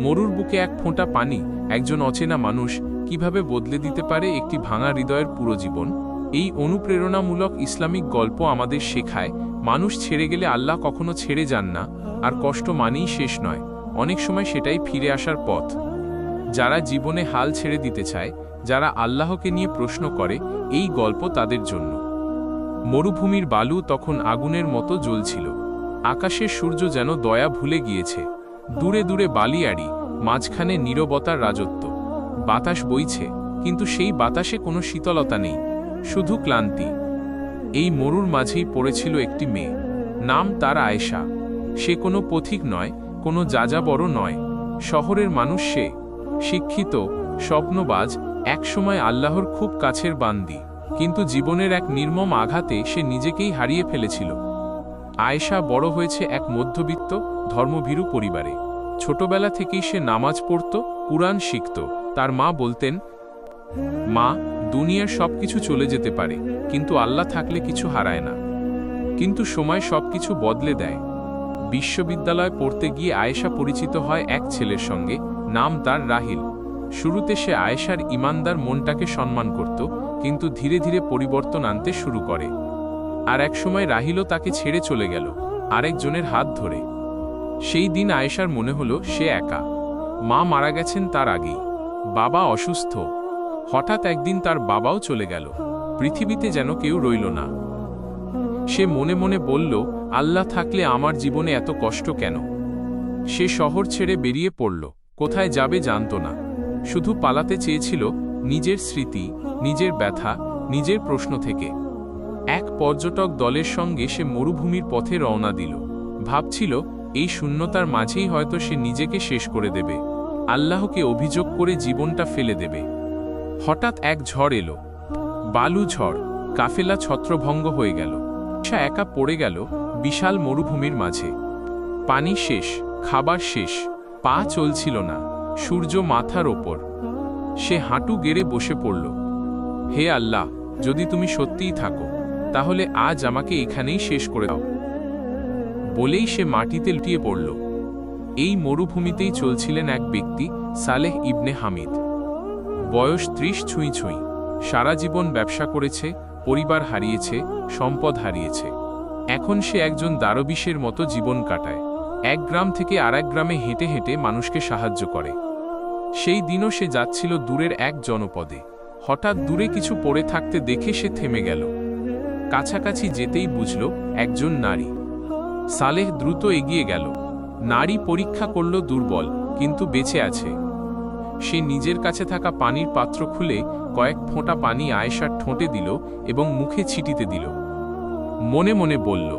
মরুর বুকে এক ফোঁটা পানি, একজন অচেনা মানুষ কিভাবে বদলে দিতে পারে একটি ভাঙা হৃদয়ের পুরো জীবন। এই অনুপ্রেরণামূলক ইসলামিক গল্প আমাদের শেখায়, মানুষ ছেড়ে গেলে আল্লাহ কখনো ছেড়ে যান না, আর কষ্ট মানেই শেষ নয়, অনেক সময় সেটাই ফিরে আসার পথ। যারা জীবনে হাল ছেড়ে দিতে চায়, যারা আল্লাহকে নিয়ে প্রশ্ন করে, এই গল্প তাদের জন্য। মরুভূমির বালু তখন আগুনের মতো জ্বলছিল। আকাশের সূর্য যেন দয়া ভুলে গিয়েছে। দূরে দূরে বালিয়াড়ি, মাঝখানে নীরবতার রাজত্ব। বাতাস বইছে, কিন্তু সেই বাতাসে কোনো শীতলতা নেই, শুধু ক্লান্তি। এই মরুর মাঝেই পড়েছিল একটি মেয়ে, নাম তার আয়েশা। সে কোনো পথিক নয়, কোনো যাযাবর নয়, শহরের মানুষ সে। শিক্ষিত, স্বপ্নবাজ, একসময় আল্লাহর খুব কাছের বান্দি, কিন্তু জীবনের এক নির্মম আঘাতে সে নিজেকেই হারিয়ে ফেলেছিল। আয়েশা বড় হয়েছে এক মধ্যবিত্ত, ধর্মভীরু পরিবারে। ছোটবেলা থেকেই সে নামাজ পড়ত, কুরআন শিখত। তার মা বলতেন, মা, দুনিয়ার সবকিছু চলে যেতে পারে, কিন্তু আল্লাহ থাকলে কিছু হারায় না। কিন্তু সময় সবকিছু বদলে দেয়। বিশ্ববিদ্যালয়ে পড়তে গিয়ে আয়েশা পরিচিত হয় এক ছেলের সঙ্গে, নাম তার রাহিল। শুরুতে সে আয়েশার ইমানদার মনটাকে সম্মান করত, কিন্তু ধীরে ধীরে পরিবর্তন আনতে শুরু করে। আর একসময় রাহিলও তাকে ছেড়ে চলে গেল, আরেকজনের হাত ধরে। সেই দিন আয়েশার মনে হলো সে একা। মা মারা গেছেন তার আগেই, বাবা অসুস্থ। হঠাৎ একদিন তার বাবাও চলে গেল, পৃথিবীতে যেন কেউ রইল না। সে মনে মনে বলল, আল্লাহ থাকলে আমার জীবনে এত কষ্ট কেন? সে শহর ছেড়ে বেরিয়ে পড়ল, কোথায় যাবে জানত না। শুধু পালাতে চেয়েছিল নিজের স্মৃতি, নিজের ব্যথা, নিজের প্রশ্ন থেকে। এক পর্যটক দলের সঙ্গে সে মরুভূমির পথে রওনা দিল। ভাবছিল, এই শূন্যতার মাঝেই হয়তো সে নিজেকে শেষ করে দেবে, আল্লাহকে অভিযোগ করে জীবনটা ফেলে দেবে। হঠাৎ এক ঝড় এলো, বালু ঝড়। কাফেলা ছত্রভঙ্গ হয়ে গেল। সে একা পড়ে গেল বিশাল মরুভূমির মাঝে। পানি শেষ, খাবার শেষ, পা চলছিল না, সূর্য মাথার ওপর। সে হাঁটু গেড়ে বসে পড়ল। হে আল্লাহ, যদি তুমি সত্যিই থাকো, তাহলে আজ আমাকে এখানেই শেষ করে দাও। বলেই সে মাটিতে লুটিয়ে পড়ল। এই মরুভূমিতেই চলছিলেন এক ব্যক্তি, সালেহ ইবনে হামিদ। বয়স 30 ছুঁই ছুঁই। সারা জীবন ব্যবসা করেছে, পরিবার হারিয়েছে, সম্পদ হারিয়েছে। এখন সে একজন দারবিশের মতো জীবন কাটায়। এক গ্রাম থেকে আরেক গ্রামে হেঁটে হেঁটে মানুষকে সাহায্য করে। সেই দিনও সে যাচ্ছিল দূরের এক জনপদে। হঠাৎ দূরে কিছু পড়ে থাকতে দেখে সে থেমে গেল। কাছাকাছি যেতেই বুঝল একজন নারী। সালেহ দ্রুত এগিয়ে গেল। নারী পরীক্ষা করল, দুর্বল, কিন্তু বেঁচে আছে। সে নিজের কাছে থাকা পানির পাত্র খুলে কয়েক ফোঁটা পানি আয়েশার ঠোঁটে দিল এবং মুখে ছিটিতে দিল। মনে মনে বলল,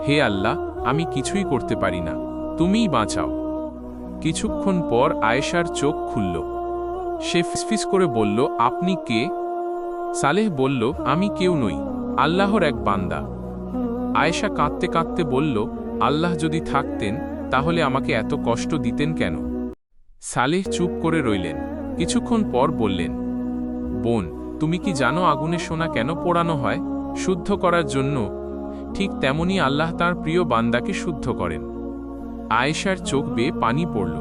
হে আল্লাহ, আমি কিছুই করতে পারি না, তুমিই বাঁচাও। কিছুক্ষণ পর আয়েশার চোখ খুলল। সে ফিসফিস করে বলল, আপনি কে? সালেহ বলল, আমি কেউ নই, আল্লাহর এক বান্দা। আয়েশা কাঁদতে কাঁদতে বলল, আল্লাহ যদি থাকতেন, তাহলে আমাকে এত কষ্ট দিতেন কেন? সালেহ চুপ করে রইলেন। কিছুক্ষণ পর বললেন, বোন, তুমি কি জানো আগুনে সোনা কেন পোড়ানো হয়? শুদ্ধ করার জন্য। ঠিক তেমনি আল্লাহ তার প্রিয় বান্দাকে শুদ্ধ করেন। আয়েশার চোখ বেয়ে পানি পড়ল।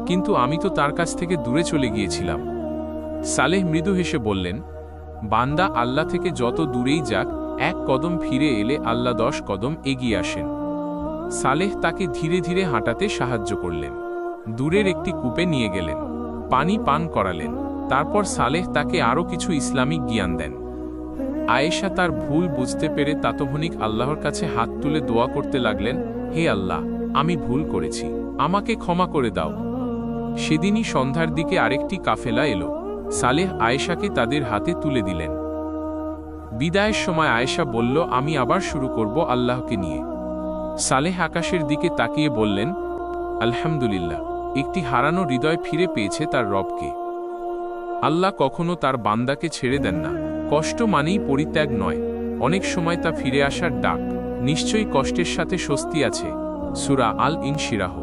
কিন্তু আমি তো তার কাছ থেকে দূরে চলে গিয়েছিলাম। সালেহ মৃদু হেসে বললেন, বান্দা আল্লাহ থেকে যত দূরেই যাক, এক কদম ফিরে এলে আল্লাহ 10 কদম এগিয়ে আসেন। সালেহ তাকে ধীরে ধীরে হাঁটাতে সাহায্য করলেন। দূরের একটি কূপে নিয়ে গেলেন, পানি পান করালেন। তারপর সালেহ তাকে আরও কিছু ইসলামিক জ্ঞান দেন। আয়েশা তার ভুল বুঝতে পেরে তাৎক্ষণিক আল্লাহর কাছে হাত তুলে দোয়া করতে লাগলেন, হে আল্লাহ, আমি ভুল করেছি, আমাকে ক্ষমা করে দাও। সেদিনই সন্ধ্যার দিকে আরেকটি কাফেলা এলো। সালেহ আয়েশাকে তাদের হাতে তুলে দিলেন। বিদায়ের সময় আয়েশা বলল, আমি আবার শুরু করব আল্লাহকে নিয়ে। সালেহ আকাশের দিকে তাকিয়ে বললেন, আলহামদুলিল্লাহ, একটি হারানো হৃদয় ফিরে পেয়েছে তার রবকে। আল্লাহ কখনো তার বান্দাকে ছেড়ে দেন না। কষ্ট মানেই পরিত্যাগ নয়, অনেক সময় তা ফিরে আসার ডাক। নিশ্চয়ই কষ্টের সাথে স্বস্তি আছে। সূরা আল ইনশিরাহ।